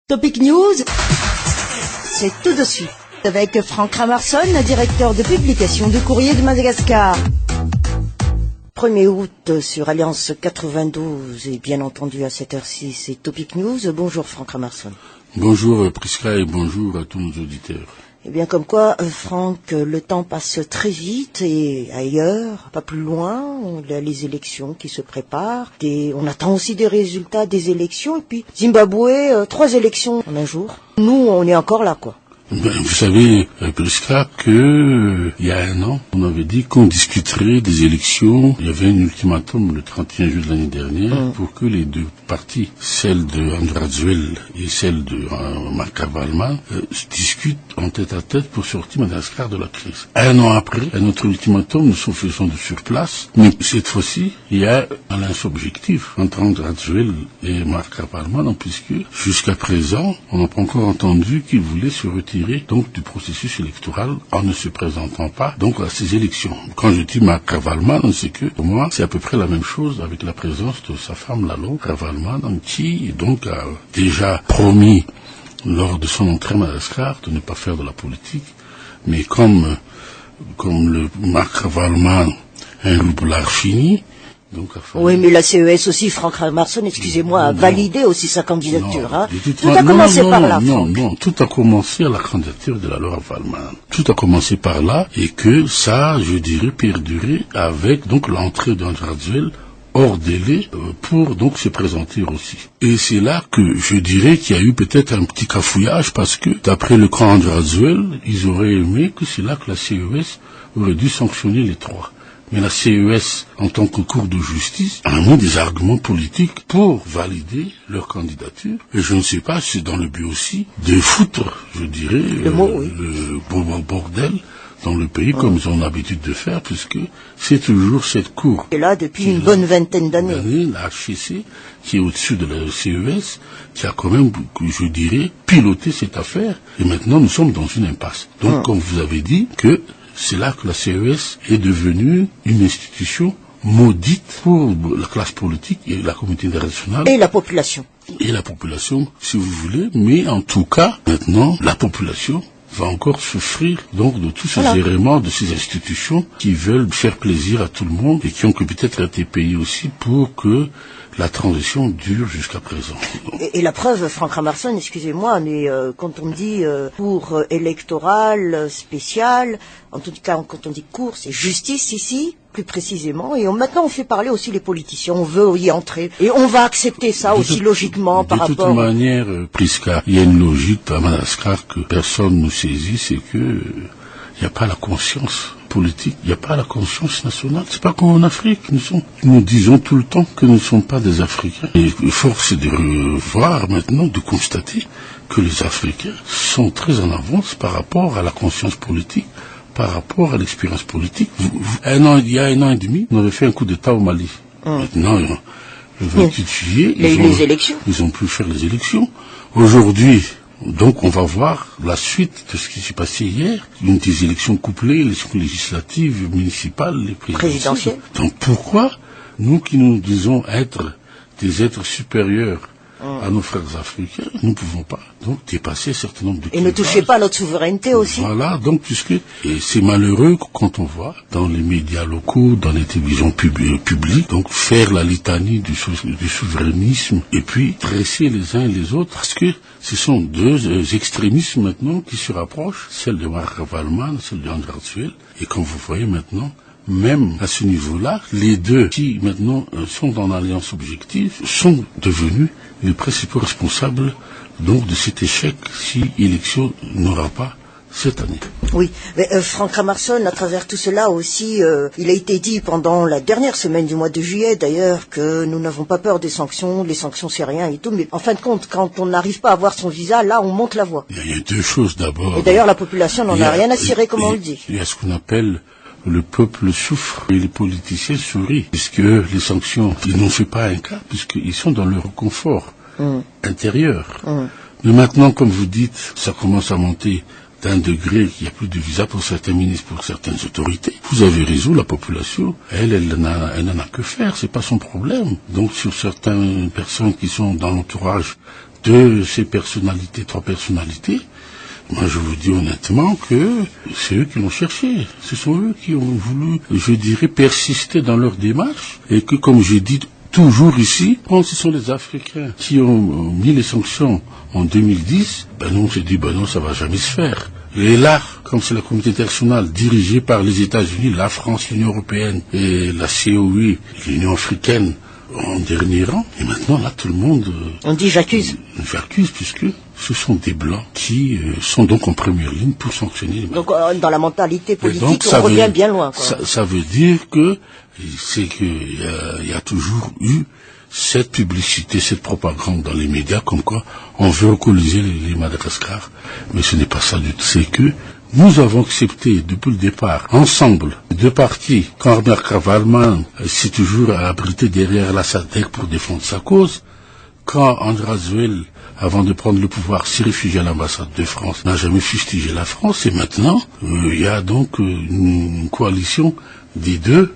Topic News, c'est tout de suite avec Franck Ramarson, directeur de publication du Courrier de Madagascar. 1er août sur Alliance 92 et bien entendu à cette heure-ci, c'est Topic News. Bonjour Franck Ramarson. Bonjour Prisca et bonjour à tous nos auditeurs. Eh bien, comme quoi, Franck, le temps passe très vite et ailleurs, pas plus loin, on a les élections qui se préparent. On attend aussi des résultats des élections. Et puis, Zimbabwe, 3 élections en un jour. Nous, on est encore là, quoi. Vous savez, Prisca, que il y a un an, on avait dit qu'on discuterait des élections. Il y avait un ultimatum le 31 juillet de l'année dernière pour que les deux parties, celle de Andrazuel et celle de Marc Avalman, discutent en tête à tête pour sortir Madagascar de la crise. Un an après, un autre ultimatum, nous sommes faisant de sur place, mais cette fois-ci, il y a un lien objectif entre Andrazuel et Marc Avalman, puisque jusqu'à présent, on n'a pas encore entendu qu'ils voulaient se retirer donc du processus électoral en ne se présentant pas donc à ces élections. Quand je dis Marc Avalman, c'est que pour moi c'est à peu près la même chose avec la présence de sa femme Lalo Avalman, qui donc a déjà promis lors de son entrée à Madagascar de ne pas faire de la politique, mais comme le Marc Avalman un loup-boulard fini. Oui, mais la CES aussi, Franck Ramarson, excusez-moi, a validé aussi sa candidature. Tout a commencé par là, Franck. Non, tout a commencé à la candidature de la Laura Avalman. Tout a commencé par là, et que ça, je dirais, perduré avec donc l'entrée d'Andrazuel hors délai pour donc se présenter aussi. Et c'est là que je dirais qu'il y a eu peut-être un petit cafouillage, parce que d'après le camp Andrazuel, ils auraient aimé que c'est là que la CES aurait dû sanctionner les 3. Mais la CES, en tant que cour de justice, a mis des arguments politiques pour valider leur candidature. Et je ne sais pas si c'est dans le but aussi de foutre, je dirais, le bordel dans le pays, comme ils ont l'habitude de faire, puisque c'est toujours cette cour. Et là, depuis une bonne vingtaine d'années. La HCC, qui est au-dessus de la CES, qui a quand même, je dirais, piloté cette affaire. Et maintenant, nous sommes dans une impasse. Donc, comme vous avez dit, que c'est là que la CES est devenue une institution maudite pour la classe politique et la communauté internationale. Et la population. Et la population, si vous voulez. Mais en tout cas, maintenant, la population va encore souffrir donc de tous ces éléments, de ces institutions qui veulent faire plaisir à tout le monde et qui ont peut-être été payées aussi pour que la transition dure jusqu'à présent. Et la preuve, Franck Ramarson, excusez-moi, mais quand on dit cour électorale spéciale, en tout cas quand on dit cour, c'est justice ici, plus précisément, et maintenant on fait parler aussi les politiciens, on veut y entrer, et on va accepter ça aussi logiquement par rapport... De toute manière, Prisca, il y a une logique à Madagascar que personne ne saisit, c'est que il n'y a pas la conscience politique, il n'y a pas la conscience nationale. C'est pas comme en Afrique. Nous disons tout le temps que nous ne sommes pas des Africains. Et force est de voir maintenant, de constater que les Africains sont très en avance par rapport à la conscience politique, par rapport à l'expérience politique. Il y a 1 an et demi, on avait fait un coup d'État au Mali. Maintenant, le 28 juillet, ils ont pu faire les élections. Aujourd'hui, donc on va voir la suite de ce qui s'est passé hier, des élections couplées, les législatives, municipales, les présidentielles. Donc pourquoi nous qui nous disons être des êtres supérieurs à nos frères africains, nous ne pouvons pas donc dépasser un certain nombre de clivages. Et ne touchez pas à notre souveraineté aussi. Voilà, donc et c'est malheureux quand on voit dans les médias locaux, dans les télévisions publiques, donc faire la litanie du souverainisme et puis dresser les uns et les autres, parce que ce sont deux extrémismes maintenant qui se rapprochent, celle de Marc Avalman, celle de Andrazuel, et comme vous voyez maintenant, même à ce niveau-là, les deux qui maintenant sont dans l'alliance objective sont devenus les principaux responsables donc de cet échec si l'élection n'aura pas cette année. Oui, mais Franck Ramarson, à travers tout cela aussi, il a été dit pendant la dernière semaine du mois de juillet d'ailleurs que nous n'avons pas peur des sanctions, les sanctions c'est rien et tout, mais en fin de compte, quand on n'arrive pas à voir son visa, là on monte la voix. Il y a 2 choses d'abord. Et d'ailleurs la population n'en a rien à cirer, comme on le dit. Il y a ce qu'on appelle le peuple souffre et les politiciens sourient, puisque les sanctions, ils n'en font pas un cas, puisqu'ils sont dans leur confort intérieur. Mais maintenant, comme vous dites, ça commence à monter d'un degré qu'il n'y a plus de visa pour certains ministres, pour certaines autorités. Vous avez raison, la population, elle n'en a que faire, c'est pas son problème. Donc sur certaines personnes qui sont dans l'entourage de ces personnalités, 3 personnalités, moi je vous dis honnêtement que c'est eux qui l'ont cherché. Ce sont eux qui ont voulu, je dirais, persister dans leur démarche, et que, comme je dis toujours ici, quand ce sont les Africains qui ont mis les sanctions en 2010, nous on s'est dit, non, ça va jamais se faire. Et là, comme c'est la communauté internationale dirigée par les États-Unis, la France, l'Union européenne et la COI, l'Union africaine en dernier rang, et maintenant là tout le monde... On dit j'accuse. J'accuse puisque ce sont des Blancs qui sont donc en première ligne pour sanctionner les Donc dans la mentalité politique, donc, on revient bien loin. Quoi. Ça veut dire que c'est qu'il y a toujours eu cette publicité, cette propagande dans les médias, comme quoi on veut recoloniser les Madagascar. Mais ce n'est pas ça du tout. C'est que nous avons accepté depuis le départ, ensemble, 2 partis, quand Robert Kravalman s'est toujours abrité derrière la SADC pour défendre sa cause, quand André Azoulay, avant de prendre le pouvoir, s'est réfugié à l'ambassade de France, n'a jamais fustigé la France, et maintenant, il y a donc une coalition des deux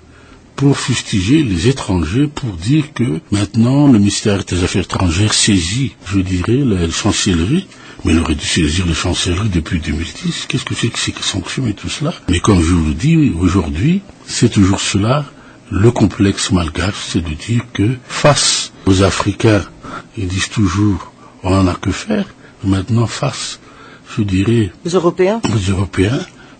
pour fustiger les étrangers, pour dire que maintenant le ministère des Affaires étrangères saisit, je dirais, la chancellerie, mais il aurait dû saisir la chancellerie depuis 2010. Qu'est-ce que c'est que ces sanctions et tout cela? Mais comme je vous le dis, aujourd'hui, c'est toujours cela, le complexe malgache, c'est de dire que face aux Africains, ils disent toujours, on n'en a que faire, maintenant face, je dirais, aux Européens,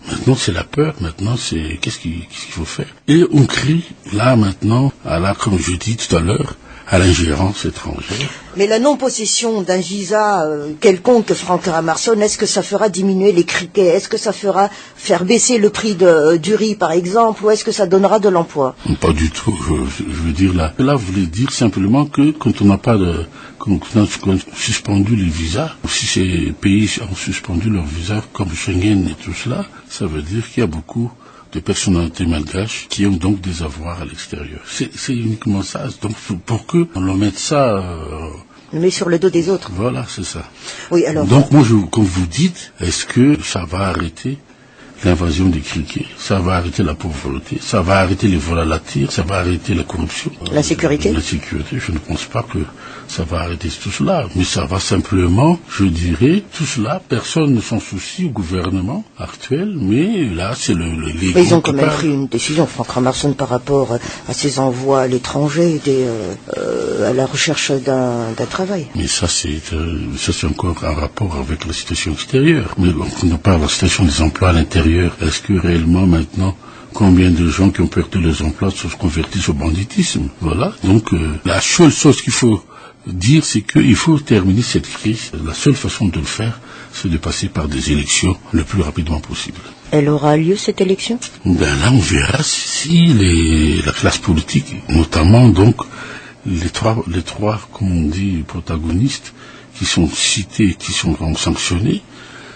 maintenant c'est la peur, maintenant c'est qu'est-ce qu'il faut faire. Et on crie là maintenant, comme je dis tout à l'heure, à l'ingérence étrangère. Mais la non-possession d'un visa quelconque, Franck Ramarsson, est-ce que ça fera diminuer les criquets? Est-ce que ça fera faire baisser le prix du riz, par exemple, ou est-ce que ça donnera de l'emploi? Pas du tout, je veux dire là. Là, vous voulez dire simplement que quand on n'a pas de... Quand on a suspendu les visas, ou si ces pays ont suspendu leurs visas comme Schengen et tout cela, ça veut dire qu'il y a beaucoup de personnalités malgaches qui ont donc des avoirs à l'extérieur. C'est uniquement ça. Donc pour que on leur mette ça... On le met sur le dos des autres. Voilà, c'est ça. Oui, alors... Donc moi, comme vous dites, est-ce que ça va arrêter l'invasion des criquets, ça va arrêter la pauvreté, ça va arrêter les vols à la tire, ça va arrêter la corruption. La sécurité? La sécurité, je ne pense pas que ça va arrêter tout cela, mais ça va simplement, je dirais, tout cela, personne ne s'en soucie au gouvernement actuel, mais là, c'est les... Mais ils ont quand même pris une décision, Franck Ramarsson, par rapport à ces envois à l'étranger, à la recherche d'un travail. Mais ça, c'est encore un rapport avec la situation extérieure. Mais on ne parle de la situation des emplois à l'intérieur. Est-ce que réellement maintenant, combien de gens qui ont perdu leurs emplois se convertissent au banditisme? Voilà. Donc la seule chose qu'il faut dire, c'est qu'il faut terminer cette crise. La seule façon de le faire, c'est de passer par des élections le plus rapidement possible. Elle aura lieu, cette élection? Là, on verra si la classe politique, notamment donc les trois, comme on dit, protagonistes, qui sont cités, qui sont sanctionnés,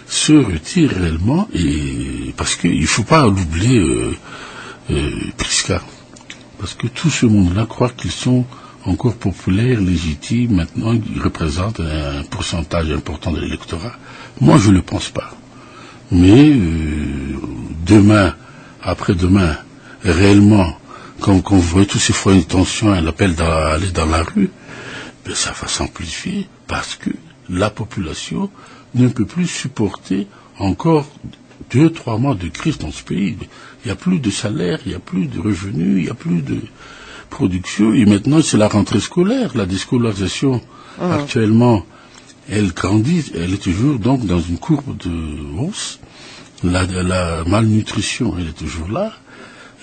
se retire réellement, et parce qu'il ne faut pas l'oublier, Prisca, parce que tout ce monde-là croit qu'ils sont encore populaires, légitimes, maintenant ils représentent un pourcentage important de l'électorat. Moi je ne le pense pas. Mais demain, après-demain, réellement, quand on voit tous ces foyers de tension et l'appel d'aller dans la rue, ça va s'amplifier parce que la population ne peut plus supporter encore 2-3 mois de crise dans ce pays. Il n'y a plus de salaire, il n'y a plus de revenus, il n'y a plus de production. Et maintenant, c'est la rentrée scolaire. La déscolarisation, actuellement, elle grandit. Elle est toujours donc dans une courbe de hausse. La malnutrition, elle est toujours là.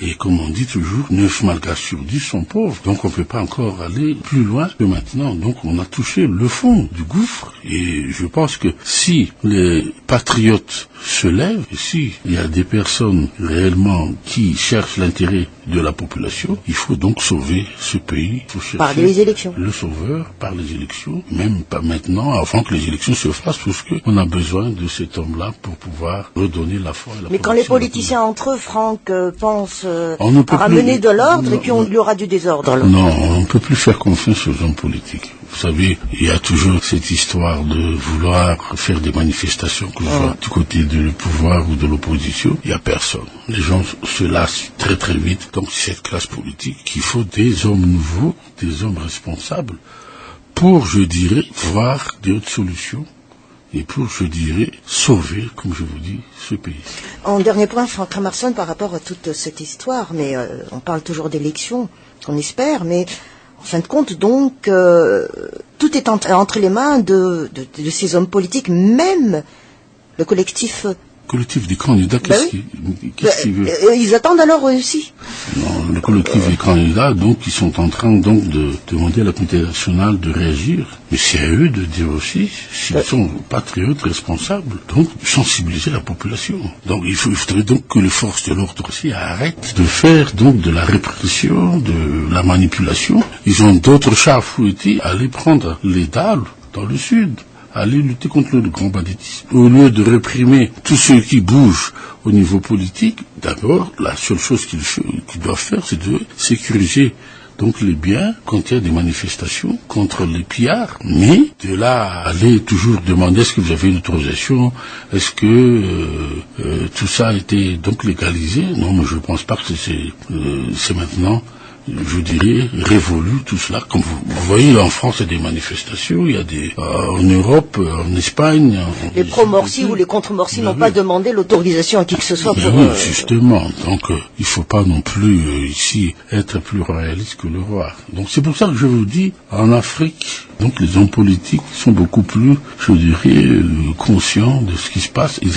Et comme on dit toujours, 9 malgaches sur 10 sont pauvres. Donc on ne peut pas encore aller plus loin que maintenant. Donc on a touché le fond du gouffre. Et je pense que si les patriotes se lèvent, et si il y a des personnes réellement qui cherchent l'intérêt de la population, il faut donc sauver ce pays. Il faut chercher par les élections. Le sauveur par les élections, même pas maintenant, avant que les élections se fassent, parce qu'on a besoin de cet homme-là pour pouvoir redonner la foi à la. Mais quand les politiciens entre eux, Franck, pensent à plus, ramener de l'ordre, et puis il y aura du désordre. Alors. Non, on ne peut plus faire confiance aux hommes politiques. Vous savez, il y a toujours cette histoire de vouloir faire des manifestations, que ce soit du côté du pouvoir ou de l'opposition. Il n'y a personne. Les gens se lassent très très vite. Donc cette classe politique, il faut des hommes nouveaux, des hommes responsables, pour, je dirais, voir d'autres solutions et pour, je dirais, sauver, comme je vous dis, ce pays. En dernier point, Franck Ramarson, par rapport à toute cette histoire, mais on parle toujours d'élections, qu'on espère, mais en fin de compte, donc, tout est entre les mains de ces hommes politiques, même le collectif Des candidats, qu'est-ce qu'ils veulent? Ils attendent alors eux aussi. Non, le collectif des candidats, donc, ils sont en train donc de demander à la communauté nationale de réagir. Mais c'est à eux de dire aussi s'ils sont patriotes responsables, donc sensibiliser la population. Donc il faudrait donc que les forces de l'ordre aussi arrêtent de faire donc de la répression, de la manipulation. Ils ont d'autres chats à fouetter, aller prendre les dalles dans le sud. Aller lutter contre le grand banditisme. Au lieu de réprimer tous ceux qui bougent au niveau politique, d'abord, la seule chose qu'ils doivent faire, c'est de sécuriser donc les biens quand il y a des manifestations contre les pillards. Mais de là à aller toujours demander est-ce que vous avez une autorisation, est-ce que tout ça a été donc légalisé? Non, mais je ne pense pas que c'est maintenant, je dirais, révolu tout cela. Comme vous voyez, en France, il y a des manifestations, il y a en Europe, en Espagne. Les pro-Morsi ou les contre-Morsi n'ont pas demandé l'autorisation à qui que ce soit pour... Oui, justement. Donc, il ne faut pas non plus, ici, être plus royaliste que le roi. Donc, c'est pour ça que je vous dis, en Afrique, donc, les hommes politiques sont beaucoup plus, je dirais, conscients de ce qui se passe. Ils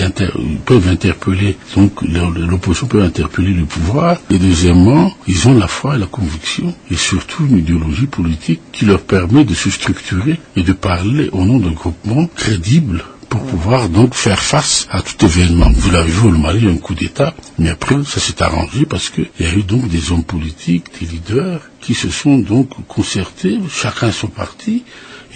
peuvent interpeller, donc, l'opposition peut interpeller le pouvoir. Et deuxièmement, ils ont la foi et la conviction, et surtout une idéologie politique qui leur permet de se structurer et de parler au nom d'un groupement crédible pour pouvoir donc faire face à tout événement. Vous l'avez vu au Mali, il y a un coup d'État, mais après ça s'est arrangé parce qu'il y a eu donc des hommes politiques, des leaders qui se sont donc concertés, chacun son parti,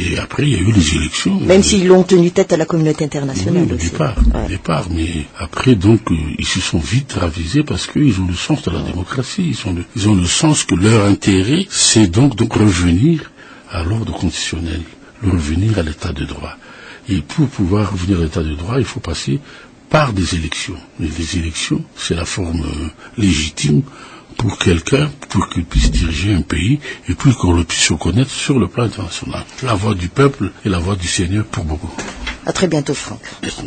et après il y a eu les élections. Même s'ils l'ont tenu tête à la communauté internationale. Oui, au départ, mais après donc ils se sont vite ravisés parce qu'ils ont le sens de la démocratie, ils ont le sens que leur intérêt c'est donc revenir à l'ordre constitutionnel, revenir à l'état de droit. Et pour pouvoir revenir à l'état de droit, il faut passer par des élections. Et les élections, c'est la forme légitime pour quelqu'un, pour qu'il puisse diriger un pays, et puis qu'on le puisse reconnaître sur le plan international. La voix du peuple et la voix du Seigneur pour beaucoup. À très bientôt, Franck. Merci.